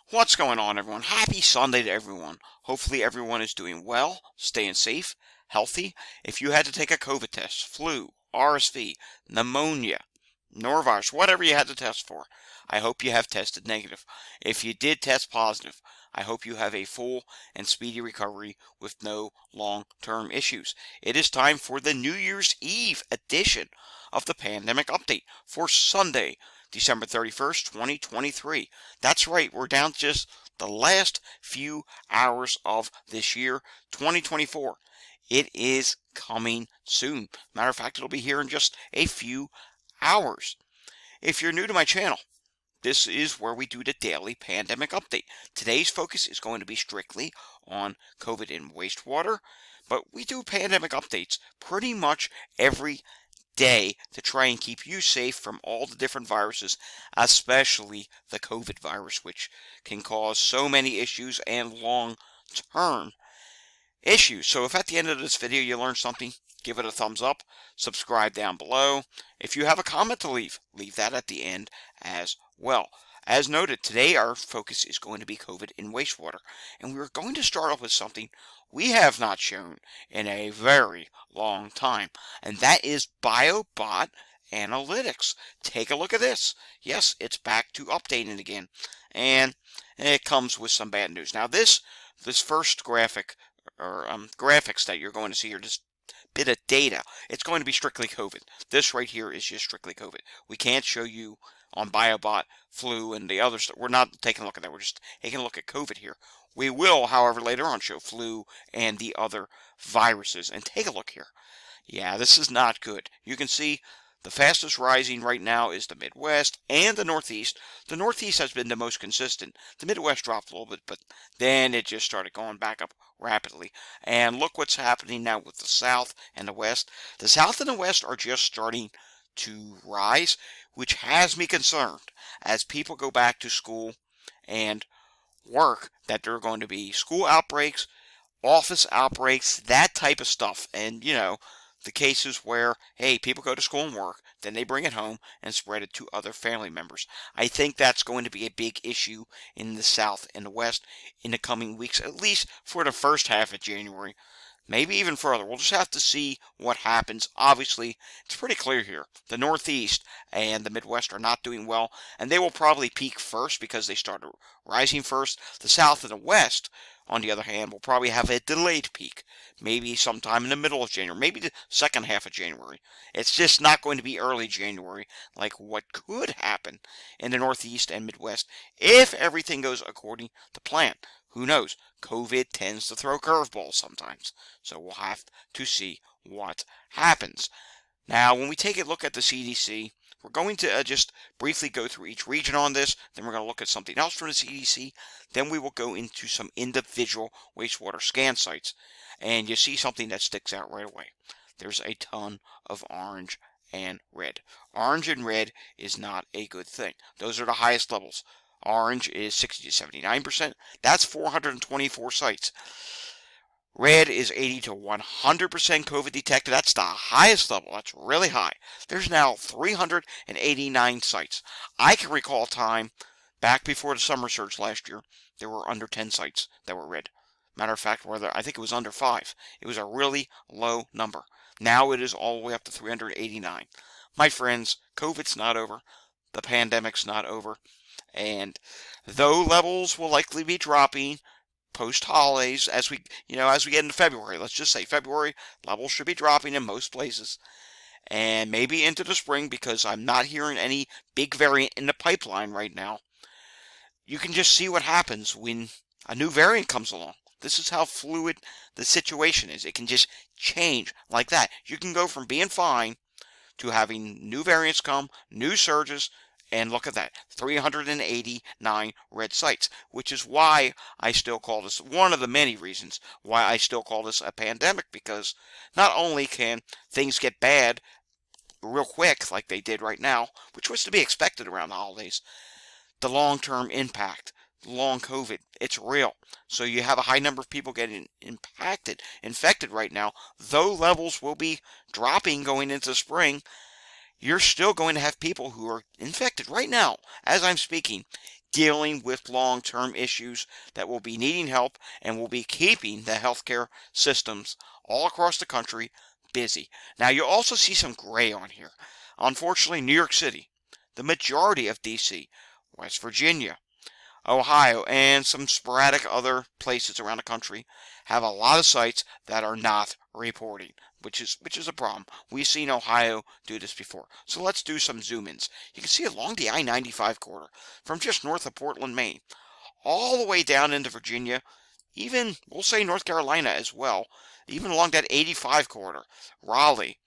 What's going on, everyone? Happy Sunday to everyone. Hopefully everyone is doing well, staying safe, healthy. If you had to take a COVID test, flu, RSV, pneumonia, norovirus, whatever you had to test for, I hope you have tested negative. If you did test positive, I hope you have a full and speedy recovery with no long-term issues. It is time for the New Year's Eve edition of the Pandemic Update for Sunday, December 31st, 2023. That's right, we're down to just the last few hours of this year, 2024. It is coming soon. Matter of fact, it'll be here in just a few hours. If you're new to my channel, this is where we do the daily pandemic update. Today's focus is going to be strictly on COVID and wastewater, but we do pandemic updates pretty much every day to try and keep you safe from all the different viruses, especially the COVID virus, which can cause so many issues and long-term issues. So if at the end of this video you learned something, give it a thumbs up, subscribe down below. If you have a comment to leave that at the end as well. As noted, today our focus is going to be COVID in wastewater, and we're going to start off with something we have not shown in a very long time, and that is Biobot Analytics. Take a look at this. Yes, it's back to updating again, and it comes with some bad news. Now this first graphic, or graphics that you're going to see, are just bit of data. It's going to be strictly COVID. This right here is just strictly COVID. We can't show you on Biobot, flu, and the other stuff. We're not taking a look at that. We're just taking a look at COVID here. We will, however, later on show flu and the other viruses. And take a look here. Yeah, this is not good. You can see the fastest rising right now is the Midwest and the Northeast. The Northeast has been the most consistent. The Midwest dropped a little bit, but then it just started going back up rapidly. And look what's happening now with the South and the West. The South and the West are just starting to rise, which has me concerned as people go back to school and work, that there are going to be school outbreaks, office outbreaks, that type of stuff. And, you know, the cases where, hey, people go to school and work, then they bring it home and spread it to other family members. I think that's going to be a big issue in the South and the West in the coming weeks, at least for the first half of January. Maybe even further. We'll just have to see what happens. Obviously, it's pretty clear here. The Northeast and the Midwest are not doing well, and they will probably peak first because they started rising first. The South and the West, on the other hand, will probably have a delayed peak. Maybe sometime in the middle of January, maybe the second half of January. It's just not going to be early January like what could happen in the Northeast and Midwest if everything goes according to plan. Who knows? COVID tends to throw curveballs sometimes. So we'll have to see what happens. Now, when we take a look at the CDC, we're going to just briefly go through each region on this. Then we're going to look at something else from the CDC. Then we will go into some individual wastewater scan sites. And you see something that sticks out right away. There's a ton of orange and red. Orange and red is not a good thing. Those are the highest levels. Orange is 60 to 79%. That's 424 sites. Red is 80 to 100% COVID detected. That's the highest level. That's really high. There's now 389 sites. I can recall a time back before the summer surge last year, there were under 10 sites that were red. Matter of fact, I think it was under 5. It was a really low number. Now it is all the way up to 389. My friends, COVID's not over. The pandemic's not over. And though levels will likely be dropping post-holidays as we get into February, let's just say February, levels should be dropping in most places. And maybe into the spring, because I'm not hearing any big variant in the pipeline right now. You can just see what happens when a new variant comes along. This is how fluid the situation is. It can just change like that. You can go from being fine to having new variants come, new surges, and look at that, 389 red sites, which is why I still call this, one of the many reasons why I still call this a pandemic, because not only can things get bad real quick like they did right now, which was to be expected around the holidays, the long-term impact, long COVID, it's real. So you have a high number of people getting infected right now. Though levels will be dropping going into spring, you're still going to have people who are infected right now, as I'm speaking, dealing with long-term issues that will be needing help and will be keeping the healthcare systems all across the country busy. Now, you'll also see some gray on here. Unfortunately, New York City, the majority of D.C., West Virginia, Ohio, and some sporadic other places around the country have a lot of sites that are not reporting, which is a problem. We've seen Ohio do this before. So let's do some zoom-ins. You can see along the I-95 corridor from just north of Portland, Maine, all the way down into Virginia, even we'll say North Carolina as well, even along that 85 corridor, Raleigh,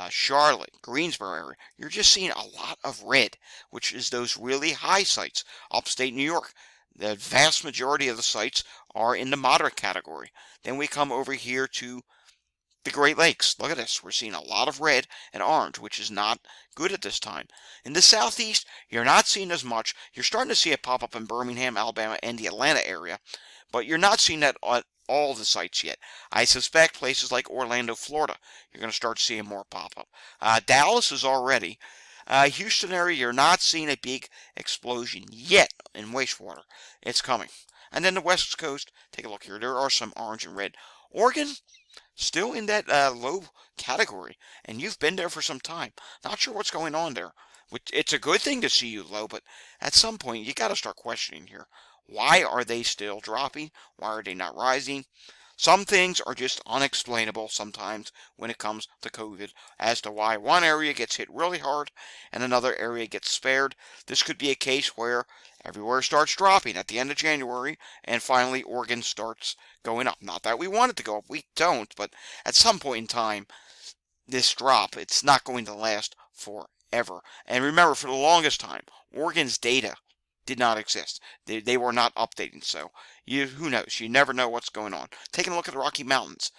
Charlotte, Greensboro area, you're just seeing a lot of red, which is those really high sites. Upstate New York, the vast majority of the sites are in the moderate category. Then we come over here to the Great Lakes. Look at this. We're seeing a lot of red and orange, which is not good at this time. In the southeast, you're not seeing as much. You're starting to see it pop up in Birmingham, Alabama, and the Atlanta area, but you're not seeing that on all the sites yet. I suspect places like Orlando, Florida, you're going to start seeing more pop up. Dallas is already. Houston area, you're not seeing a big explosion yet in wastewater. It's coming. And then the West Coast, take a look here. There are some orange and red. Oregon, still in that low category, and you've been there for some time. Not sure what's going on there. It's a good thing to see you low, but at some point you got to start questioning here. Why are they still dropping? Why are they not rising? Some things are just unexplainable sometimes when it comes to COVID as to why one area gets hit really hard and another area gets spared. This could be a case where everywhere starts dropping at the end of January and finally Oregon starts going up. Not that we want it to go up, we don't, but at some point in time, this drop, it's not going to last forever. And remember, for the longest time, Oregon's data did not exist. They were not updating, so who knows? You never know what's going on. Taking a look at the Rocky Mountains,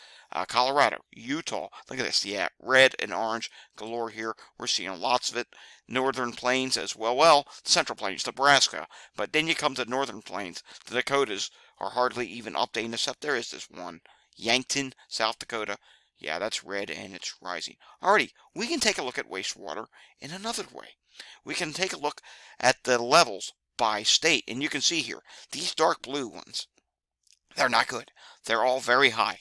Colorado, Utah. Look at this. Yeah, red and orange galore here. We're seeing lots of it. Northern Plains as well. Well, Central Plains, Nebraska. But then you come to Northern Plains. The Dakotas are hardly even updating, except there is this one. Yankton, South Dakota. Yeah, that's red and it's rising. Alrighty, we can take a look at wastewater in another way. We can take a look at the levels by state, and you can see here, these dark blue ones, they're not good. They're all very high.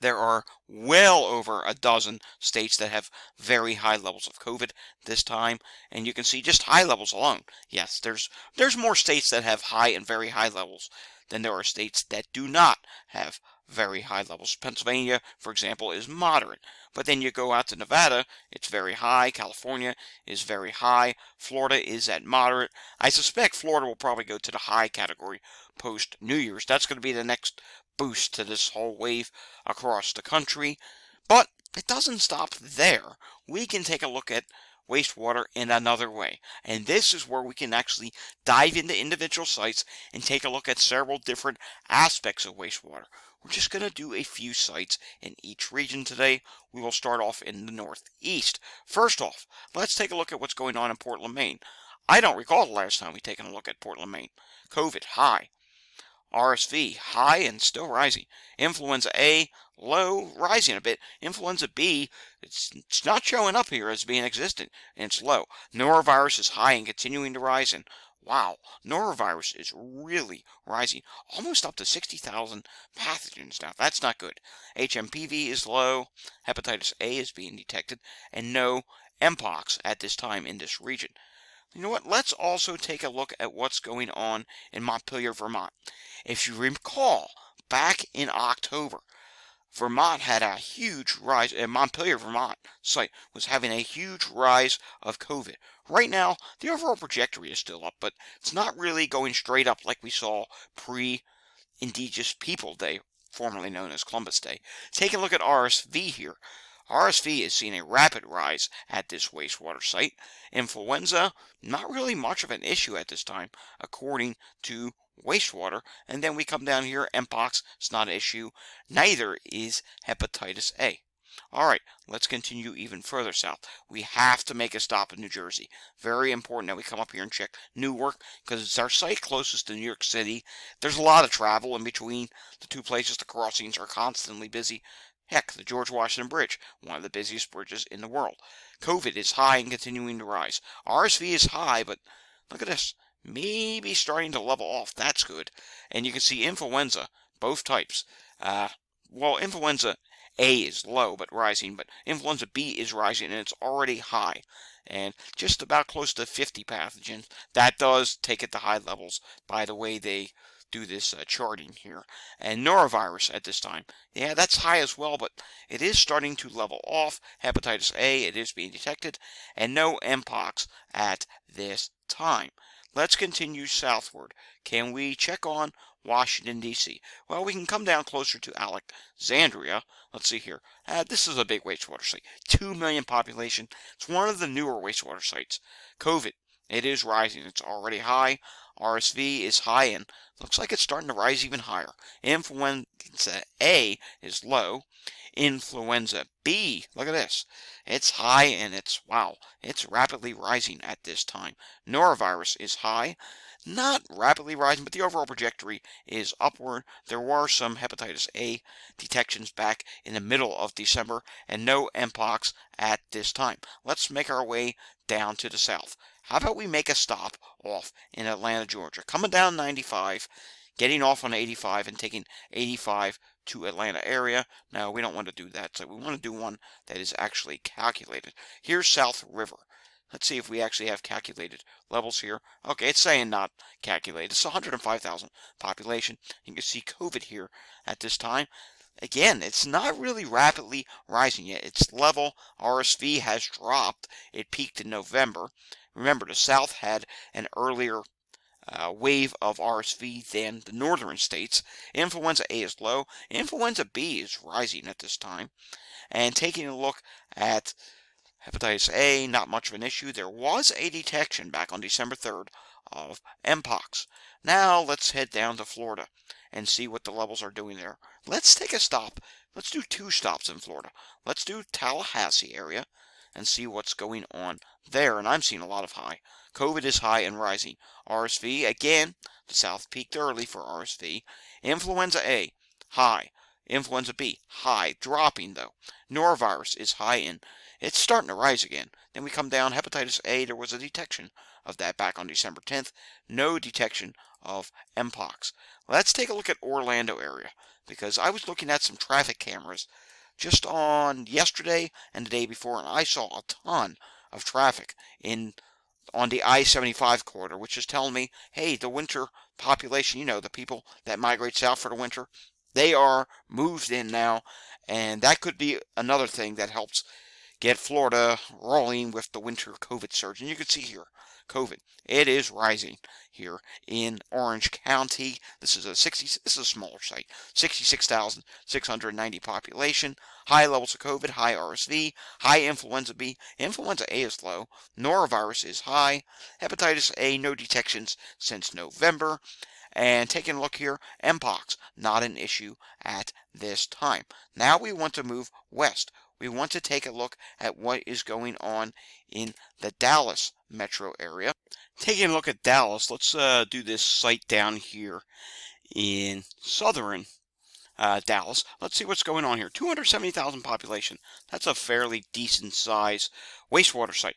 There are well over a dozen states that have very high levels of COVID this time, and you can see just high levels alone. Yes, there's more states that have high and very high levels than there are states that do not have very high levels. Pennsylvania, for example, is moderate. But then you go out to Nevada, it's very high. California is very high. Florida is at moderate. I suspect Florida will probably go to the high category post New Year's. That's going to be the next boost to this whole wave across the country. But it doesn't stop there. We can take a look at wastewater in another way. And this is where we can actually dive into individual sites and take a look at several different aspects of wastewater. We're just going to do a few sites in each region today. We will start off in the Northeast. First off, let's take a look at what's going on in Portland, Maine. I don't recall the last time we've taken a look at Portland, Maine. COVID, high. RSV, high and still rising. Influenza A, low, rising a bit. Influenza B, it's not showing up here as being existent, and it's low. Norovirus is high and continuing to rise, and wow, norovirus is really rising, almost up to 60,000 pathogens now. That's not good. HMPV is low, hepatitis A is being detected, and no Mpox at this time in this region. You know what? Let's also take a look at what's going on in Montpelier, Vermont. If you recall, back in October, Vermont had a huge rise. Montpelier, Vermont site was having a huge rise of COVID. Right now, the overall trajectory is still up, but it's not really going straight up like we saw pre-Indigenous People Day, formerly known as Columbus Day. Take a look at RSV here. RSV is seeing a rapid rise at this wastewater site. Influenza, not really much of an issue at this time, according to wastewater. And then we come down here, Mpox, it's not an issue. Neither is hepatitis A. Alright, let's continue even further south. We have to make a stop in New Jersey. Very important that we come up here and check Newark, because it's our site closest to New York City. There's a lot of travel in between the two places. The crossings are constantly busy. Heck, the George Washington Bridge, one of the busiest bridges in the world. COVID is high and continuing to rise. RSV is high, but look at this. maybe starting to level off. That's good. And you can see influenza, both types. Uh, well, influenza A is low but rising, but influenza B is rising and it's already high. And just about close to 50 pathogens. That does take it to high levels by the way they do this charting here. And norovirus at this time, yeah, that's high as well, but it is starting to level off. Hepatitis A, it is being detected, and no mpox at this time. Let's continue southward. Can we check on Washington, D.C.? Well, we can come down closer to Alexandria. Let's see here. This is a big wastewater site. 2 million population. It's one of the newer wastewater sites. COVID, it is rising. It's already high. RSV is high and looks like it's starting to rise even higher. Influenza A is low. Influenza B, look at this. It's high and it's rapidly rising at this time. Norovirus is high. Not rapidly rising, but the overall trajectory is upward. There were some hepatitis A detections back in the middle of December, and no mpox at this time. Let's make our way down to the south. How about we make a stop off in Atlanta, Georgia? Coming down 95, getting off on 85, and taking 85 to Atlanta area. No, we don't want to do that, so we want to do one that is actually calculated. Here's South River. Let's see if we actually have calculated levels here. Okay, it's saying not calculated. It's 105,000 population. You can see COVID here at this time. Again, it's not really rapidly rising yet. It's level. RSV has dropped. It peaked in November. Remember, the South had an earlier wave of RSV than the northern states. Influenza A is low. Influenza B is rising at this time. And taking a look at hepatitis A, not much of an issue. There was a detection back on December 3rd of mpox. Now let's head down to Florida and see what the levels are doing there. Let's take a stop. Let's do 2 stops in Florida. Let's do Tallahassee area and see what's going on there. And I'm seeing a lot of high. COVID is high and rising. RSV, again, the South peaked early for RSV. Influenza A, high. Influenza B, high, dropping though. Norovirus is high and it's starting to rise again. Then we come down, hepatitis A, there was a detection of that back on December 10th. No detection of mpox. Let's take a look at Orlando area, because I was looking at some traffic cameras just on yesterday and the day before, and I saw a ton of traffic on the I-75 corridor, which is telling me, hey, the winter population, you know, the people that migrate south for the winter, they are moved in now, and that could be another thing that helps get Florida rolling with the winter COVID surge. And you can see here, COVID, it is rising here in Orange County. This is a smaller site, 66,690 population, high levels of COVID, high RSV, high influenza B. Influenza A is low, norovirus is high, hepatitis A, no detections since November. And taking a look here, mpox, not an issue at this time. Now we want to move west. We want to take a look at what is going on in the Dallas metro area. Taking a look at Dallas, let's do this site down here in southern Dallas. Let's see what's going on here. 270,000 population. That's a fairly decent size wastewater site.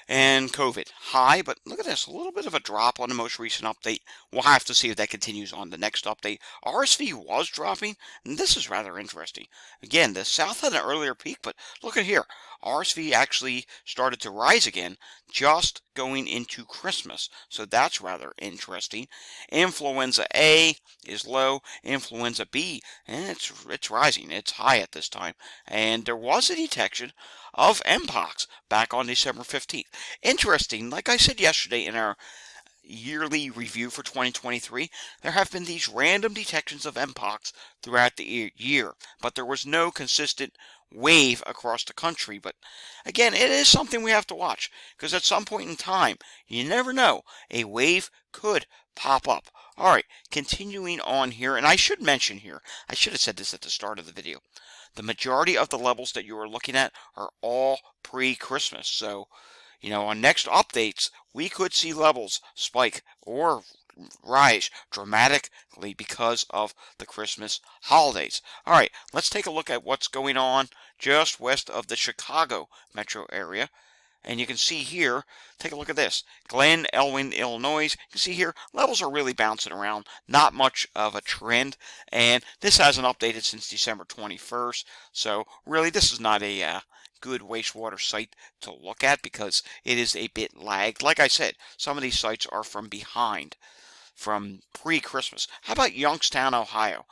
And COVID, high, but look at this, a little bit of a drop on the most recent update. We'll have to see if that continues on the next update. RSV was dropping, and this is rather interesting. Again, the South had an earlier peak, but look at here. RSV actually started to rise again just going into Christmas, so that's rather interesting. Influenza A is low. Influenza B, and it's rising. It's high at this time. And there was a detection of mpox back on December 15th. Interesting, like I said yesterday in our yearly review for 2023, there have been these random detections of mpox throughout the year, but there was no consistent wave across the country. But again, it is something we have to watch, because at some point in time, you never know, a wave could pop up. Alright, continuing on here, and I should mention here, I should have said this at the start of the video, the majority of the levels that you are looking at are all pre-Christmas. So, you know, on next updates, we could see levels spike or rise dramatically because of the Christmas holidays. All right, let's take a look at what's going on just west of the Chicago metro area. And you can see here, take a look at this. Glen, Elwyn, Illinois. You can see here, levels are really bouncing around. Not much of a trend. And this hasn't updated since December 21st. So really, this is not a good wastewater site to look at because it is a bit lagged. Like I said, some of these sites are from behind, from pre-Christmas. How about Youngstown, Ohio?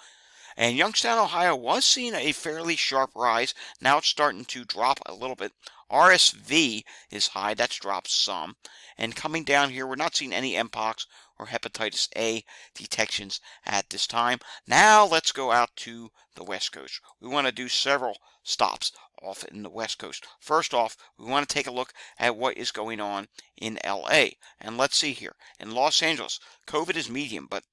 And Youngstown, Ohio was seeing a fairly sharp rise. Now it's starting to drop a little bit. RSV is high. That's dropped some. And coming down here, we're not seeing any Mpox or hepatitis A detections at this time. Now let's go out to the West Coast. We want to do several stops off in the West Coast. First off, we want to take a look at what is going on in LA. And let's see here. In Los Angeles, COVID is medium, but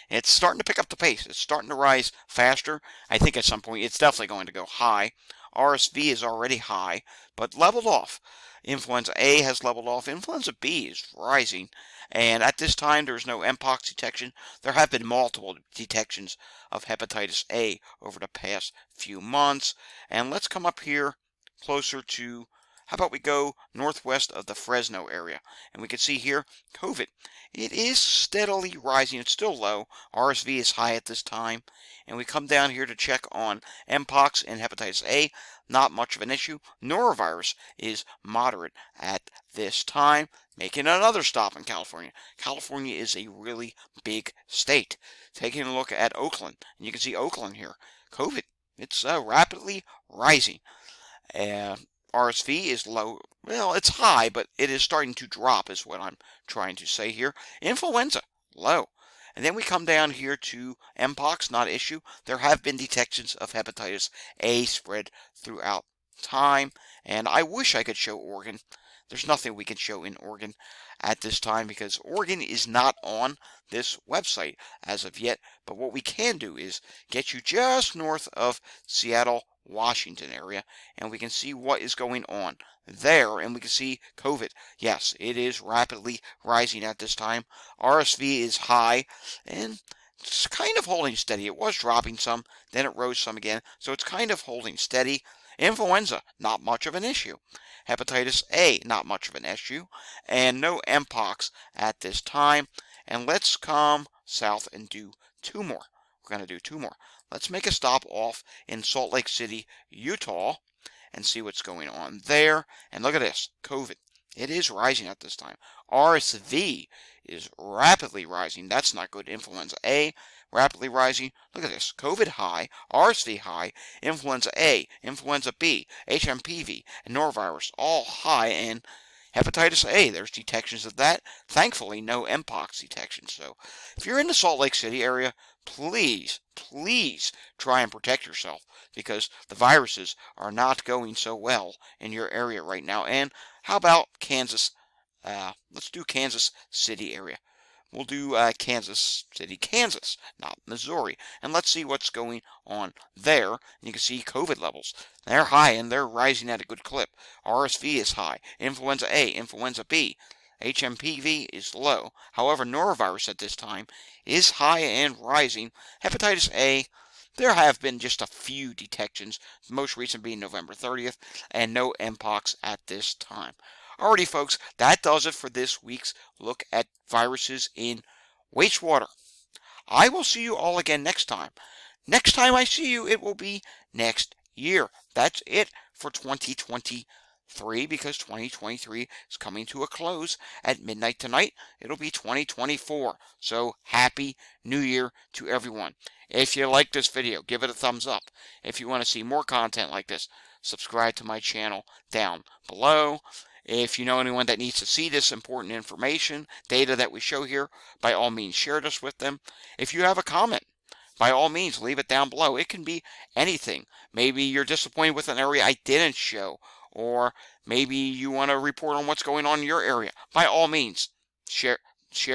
it's starting to pick up the pace. It's starting to rise faster. I think at some point it's definitely going to go high. RSV is already high, but leveled off. Influenza A has leveled off. Influenza B is rising. And at this time, there's no Mpox detection. There have been multiple detections of hepatitis A over the past few months. And let's come up here closer to, how about we go northwest of the Fresno area? And we can see here, COVID. It is steadily rising. It's still low. RSV is high at this time. And we come down here to check on Mpox and hepatitis A. Not much of an issue. Norovirus is moderate at this time. Making another stop in California. California is a really big state. Taking a look at Oakland. And you can see Oakland here. COVID. It's rapidly rising. RSV is low. Well, it's high, but it is starting to drop is what I'm trying to say here. Influenza, low. And then we come down here to Mpox, not issue. There have been detections of hepatitis A spread throughout time. And I wish I could show Oregon. There's nothing we can show in Oregon at this time because Oregon is not on this website as of yet. But what we can do is get you just north of Seattle, Washington area, and we can see what is going on there, and we can see COVID. Yes, it is rapidly rising at this time. RSV is high, and it's kind of holding steady. It was dropping some, then it rose some again, so it's kind of holding steady. Influenza, not much of an issue. Hepatitis A, not much of an issue, and no Mpox at this time. And let's come south and do two more. We're going to do two more. Let's make a stop off in Salt Lake City, Utah, and see what's going on there. And look at this, COVID. It is rising at this time. RSV is rapidly rising. That's not good. Influenza A, rapidly rising. Look at this, COVID high, RSV high, Influenza A, Influenza B, HMPV, and norovirus all high, and hepatitis A, there's detections of that. Thankfully, no Mpox detection. So if you're in the Salt Lake City area, please try and protect yourself because the viruses are not going so well in your area right now. And how about Kansas? Let's do Kansas City area. We'll do Kansas City, Kansas, not Missouri. And let's see what's going on there. And you can see COVID levels. They're high and they're rising at a good clip. RSV is high. Influenza A, Influenza B. HMPV is low. However, norovirus at this time is high and rising. Hepatitis A, there have been just a few detections, the most recent being November 30th, and no Mpox at this time. Alrighty, folks, that does it for this week's look at viruses in wastewater. I will see you all again next time. Next time I see you, it will be next year. That's it for 2023 because 2023 is coming to a close at midnight tonight. It'll be 2024. So happy New Year to everyone. If you like this video, give it a thumbs up. If you want to see more content like this, subscribe to my channel down below. If you know anyone that needs to see this important information, data that we show here, by all means share this with them. If you have a comment, by all means leave it down below. It can be anything. Maybe you're disappointed with an area I didn't show, or maybe you want to report on what's going on in your area. By all means, share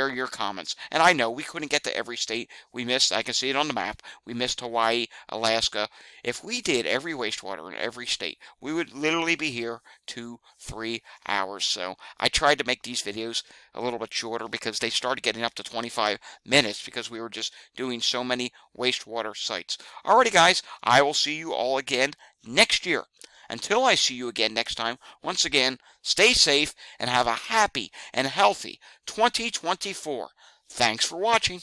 your comments. And I know we couldn't get to every state. We missed, I can see it on the map, we missed Hawaii, Alaska. If we did every wastewater in every state, we would literally be here 2-3 hours. So I tried to make these videos a little bit shorter because they started getting up to 25 minutes because we were just doing so many wastewater sites. Alrighty guys, I will see you all again next year. Until I see you again next time, once again, stay safe and have a happy and healthy 2024. Thanks for watching.